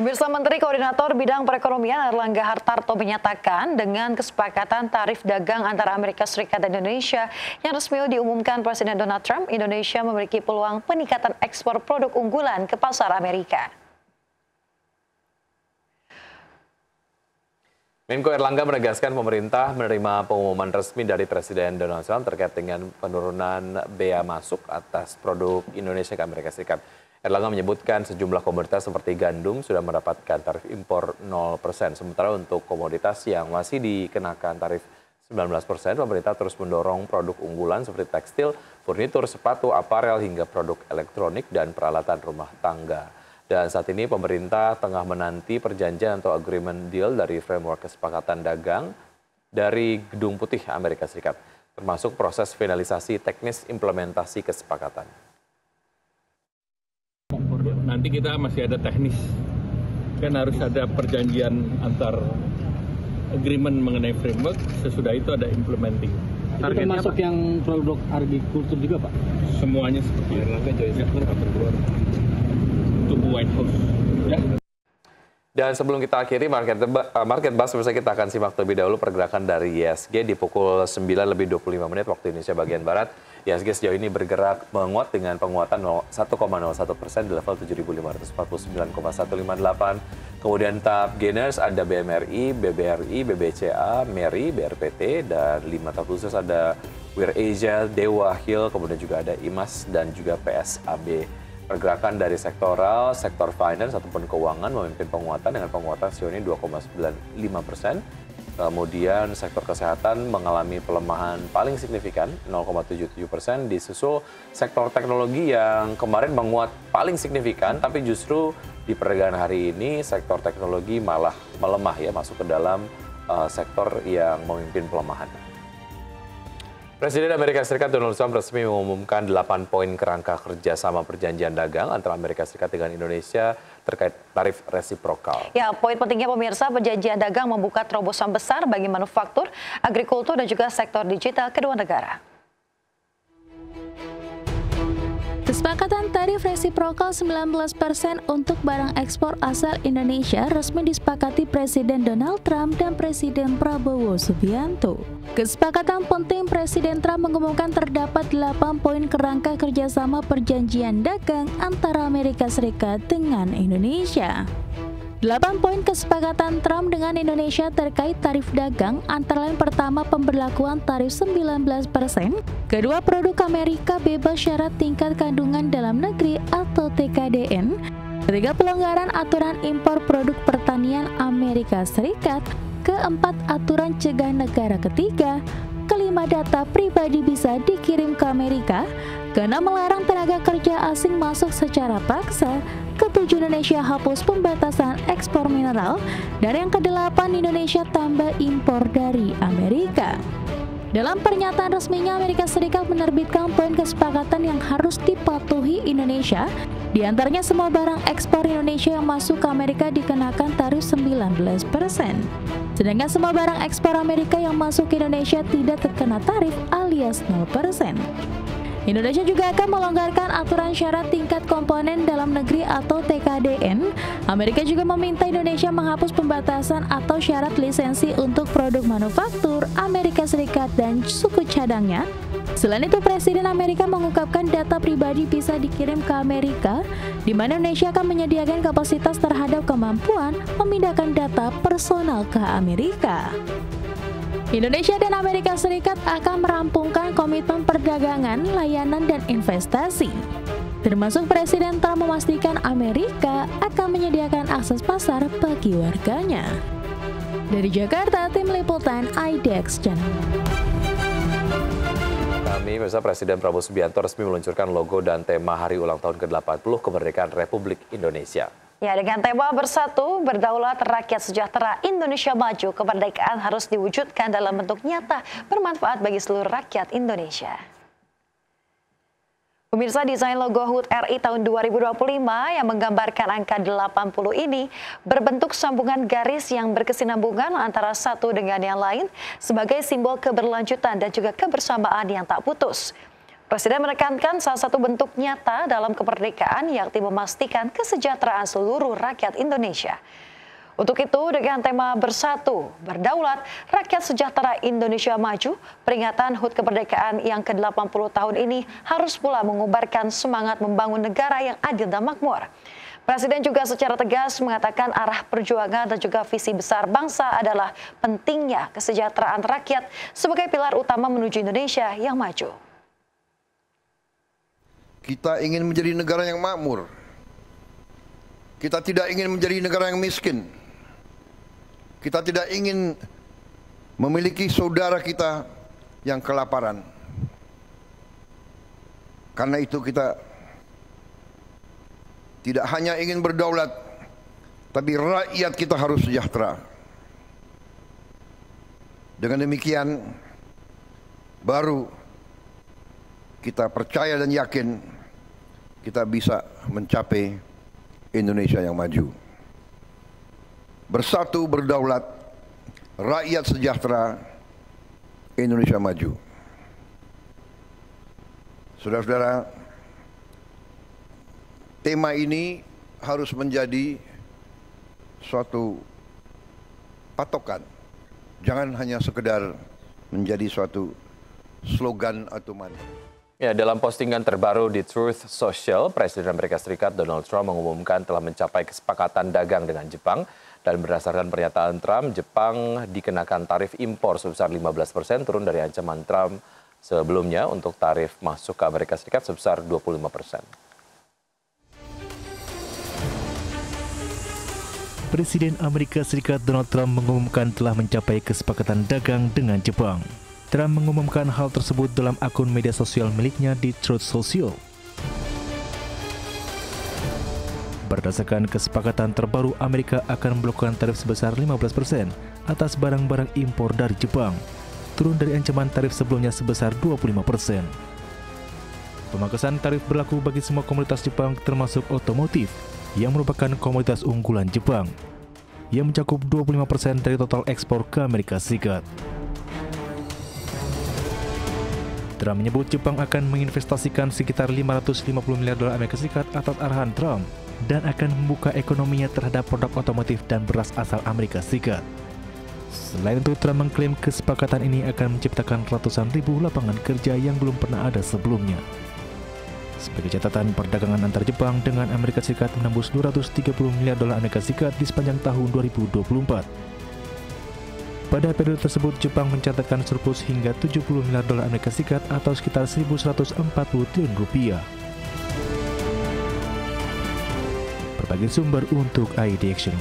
Pemirsa, Menteri Koordinator Bidang Perekonomian Airlangga Hartarto menyatakan dengan kesepakatan tarif dagang antara Amerika Serikat dan Indonesia yang resmi diumumkan Presiden Donald Trump, Indonesia memiliki peluang peningkatan ekspor produk unggulan ke pasar Amerika. Menko Airlangga menegaskan pemerintah menerima pengumuman resmi dari Presiden Donald Trump terkait dengan penurunan bea masuk atas produk Indonesia ke Amerika Serikat. Airlangga menyebutkan sejumlah komoditas seperti gandum sudah mendapatkan tarif impor 0%. Sementara untuk komoditas yang masih dikenakan tarif 19%, pemerintah terus mendorong produk unggulan seperti tekstil, furnitur, sepatu, aparel, hingga produk elektronik dan peralatan rumah tangga. Dan saat ini pemerintah tengah menanti perjanjian atau agreement deal dari framework kesepakatan dagang dari Gedung Putih Amerika Serikat, termasuk proses finalisasi teknis implementasi kesepakatan. Nanti kita masih ada teknis, kan harus ada perjanjian antar agreement mengenai framework, sesudah itu ada implementing. Targetnya termasuk apa? Yang produk agrikultur juga, Pak? Semuanya seperti Airlangga Joint Venture akan keluar untuk White House. Ya. Dan sebelum kita akhiri market bus, kita akan simak terlebih dahulu pergerakan dari IHSG di pukul 9:25 waktu Indonesia bagian Barat. IHSG sejauh ini bergerak menguat dengan penguatan 1,01% di level 7.549,158. Kemudian top gainers ada BMRI, BBRI, BBCA, MERI, BRPT, dan 5 top losers ada Wir Asia, Dewa Hill, kemudian juga ada IMAS dan juga PSAB. Pergerakan dari sektoral, sektor finance ataupun keuangan memimpin penguatan dengan penguatan sejauh ini 2,95%. Kemudian sektor kesehatan mengalami pelemahan paling signifikan 0,77%, disusul sektor teknologi yang kemarin menguat paling signifikan, tapi justru di perdagangan hari ini sektor teknologi malah melemah ya, masuk ke dalam sektor yang memimpin pelemahan. Presiden Amerika Serikat Donald Trump resmi mengumumkan 8 poin kerangka kerjasama perjanjian dagang antara Amerika Serikat dengan Indonesia terkait tarif resiprokal. Ya, poin pentingnya pemirsa, perjanjian dagang membuka terobosan besar bagi manufaktur, agrikultur, dan juga sektor digital kedua negara. Kesepakatan tarif resiprokal 19% untuk barang ekspor asal Indonesia resmi disepakati Presiden Donald Trump dan Presiden Prabowo Subianto. Kesepakatan penting Presiden Trump mengumumkan terdapat 8 poin kerangka kerjasama perjanjian dagang antara Amerika Serikat dengan Indonesia. 8 poin kesepakatan Trump dengan Indonesia terkait tarif dagang antara lain: pertama, pemberlakuan tarif 19%, kedua, produk Amerika bebas syarat tingkat kandungan dalam negeri atau TKDN, ketiga, pelonggaran aturan impor produk pertanian Amerika Serikat, keempat, aturan cegah negara ketiga, kelima, data pribadi bisa dikirim ke Amerika, keenam, melarang tenaga kerja asing masuk secara paksa, ketujuh, Indonesia hapus pembatasan ekspor mineral, dan yang kedelapan, Indonesia tambah impor dari Amerika. Dalam pernyataan resminya, Amerika Serikat menerbitkan poin kesepakatan yang harus dipatuhi Indonesia. Di antaranya, semua barang ekspor Indonesia yang masuk ke Amerika dikenakan tarif 19%. Sedangkan semua barang ekspor Amerika yang masuk ke Indonesia tidak terkena tarif alias 0%. Indonesia juga akan melonggarkan aturan syarat tingkat komponen dalam negeri atau TKDN. Amerika juga meminta Indonesia menghapus pembatasan atau syarat lisensi untuk produk manufaktur Amerika Serikat dan suku cadangnya. Selain itu, Presiden Amerika mengungkapkan data pribadi bisa dikirim ke Amerika, di mana Indonesia akan menyediakan kapasitas terhadap kemampuan memindahkan data personal ke Amerika. Indonesia dan Amerika Serikat akan merampungkan komitmen perdagangan, layanan, dan investasi. Termasuk Presiden Trump memastikan Amerika akan menyediakan akses pasar bagi warganya. Dari Jakarta, Tim Liputan IDX Channel. Pemirsa, Presiden Prabowo Subianto resmi meluncurkan logo dan tema hari ulang tahun ke-80 kemerdekaan Republik Indonesia. Ya, dengan tema Bersatu, Berdaulat, Rakyat Sejahtera, Indonesia Maju, kemerdekaan harus diwujudkan dalam bentuk nyata, bermanfaat bagi seluruh rakyat Indonesia. Pemirsa, desain logo HUT RI tahun 2025 yang menggambarkan angka 80 ini berbentuk sambungan garis yang berkesinambungan antara satu dengan yang lain sebagai simbol keberlanjutan dan juga kebersamaan yang tak putus. Presiden menekankan salah satu bentuk nyata dalam kemerdekaan yakni memastikan kesejahteraan seluruh rakyat Indonesia. Untuk itu, dengan tema Bersatu, Berdaulat, Rakyat Sejahtera Indonesia Maju, peringatan HUT kemerdekaan yang ke-80 tahun ini harus pula mengubarkan semangat membangun negara yang adil dan makmur. Presiden juga secara tegas mengatakan arah perjuangan dan juga visi besar bangsa adalah pentingnya kesejahteraan rakyat sebagai pilar utama menuju Indonesia yang maju. Kita ingin menjadi negara yang makmur. Kita tidak ingin menjadi negara yang miskin. Kita tidak ingin memiliki saudara kita yang kelaparan. Karena itu kita tidak hanya ingin berdaulat, tapi rakyat kita harus sejahtera. Dengan demikian, baru kita percaya dan yakin kita bisa mencapai Indonesia yang maju. Bersatu, berdaulat, rakyat sejahtera, Indonesia maju. Saudara-saudara, tema ini harus menjadi suatu patokan. Jangan hanya sekedar menjadi suatu slogan atau mantra. Ya, dalam postingan terbaru di Truth Social, Presiden Amerika Serikat Donald Trump mengumumkan telah mencapai kesepakatan dagang dengan Jepang. Dan berdasarkan pernyataan Trump, Jepang dikenakan tarif impor sebesar 15%, turun dari ancaman Trump sebelumnya untuk tarif masuk ke Amerika Serikat sebesar 25%. Presiden Amerika Serikat Donald Trump mengumumkan telah mencapai kesepakatan dagang dengan Jepang. Trump mengumumkan hal tersebut dalam akun media sosial miliknya di Truth Social. Berdasarkan kesepakatan terbaru, Amerika akan melakukan tarif sebesar 15% atas barang-barang impor dari Jepang, turun dari ancaman tarif sebelumnya sebesar 25%. Pemangkasan tarif berlaku bagi semua komoditas Jepang termasuk otomotif, yang merupakan komoditas unggulan Jepang, yang mencakup 25% dari total ekspor ke Amerika Serikat. Trump menyebut Jepang akan menginvestasikan sekitar 550 miliar dolar Amerika Serikat atas arahan Trump dan akan membuka ekonominya terhadap produk otomotif dan beras asal Amerika Serikat. Selain itu, Trump mengklaim kesepakatan ini akan menciptakan ratusan ribu lapangan kerja yang belum pernah ada sebelumnya. Sebagai catatan, perdagangan antar Jepang dengan Amerika Serikat menembus 230 miliar dolar Amerika Serikat di sepanjang tahun 2024. Pada periode tersebut, Jepang mencatatkan surplus hingga 70 miliar dolar Amerika Serikat atau sekitar 1.140 triliun rupiah. Berbagai sumber untuk ID Action.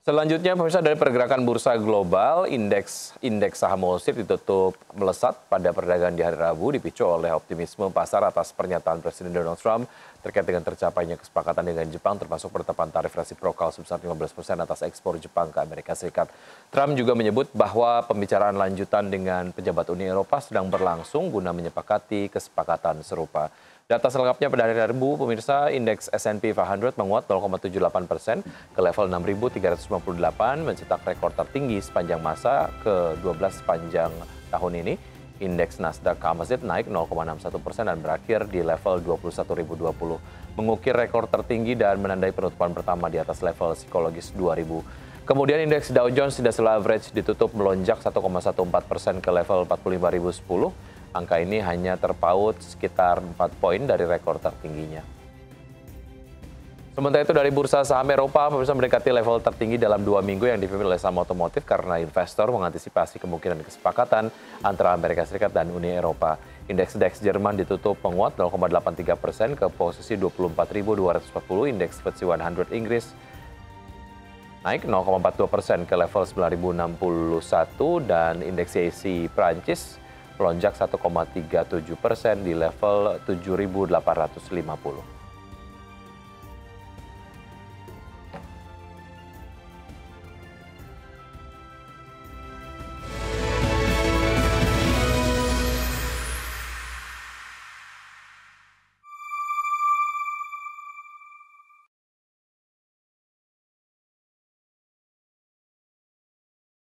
Selanjutnya, pemirsa, dari pergerakan bursa global, indeks saham Wall Street ditutup melesat pada perdagangan di hari Rabu dipicu oleh optimisme pasar atas pernyataan Presiden Donald Trump terkait dengan tercapainya kesepakatan dengan Jepang termasuk penetapan tarif resiprokal sebesar 15% atas ekspor Jepang ke Amerika Serikat. Trump juga menyebut bahwa pembicaraan lanjutan dengan pejabat Uni Eropa sedang berlangsung guna menyepakati kesepakatan serupa. Data selengkapnya pada hari Rabu, pemirsa, indeks S&P 500 menguat 0,78% ke level 6.358, mencetak rekor tertinggi sepanjang masa ke-12 sepanjang tahun ini. Indeks Nasdaq Composite naik 0,61% dan berakhir di level 21.020, mengukir rekor tertinggi dan menandai penutupan pertama di atas level psikologis 2.000. Kemudian indeks Dow Jones Industrial Average ditutup melonjak 1,14% ke level 45.010. Angka ini hanya terpaut sekitar 4 poin dari rekor tertingginya. Sementara itu dari bursa saham Eropa, pemirsa, mendekati level tertinggi dalam 2 minggu yang dipimpin oleh saham otomotif karena investor mengantisipasi kemungkinan kesepakatan antara Amerika Serikat dan Uni Eropa. Indeks DAX Jerman ditutup menguat 0,83% ke posisi 24.240, indeks FTSE 100 Inggris naik 0,42% ke level 9.061 dan indeks CAC Prancis melonjak 1,37% di level 7.850.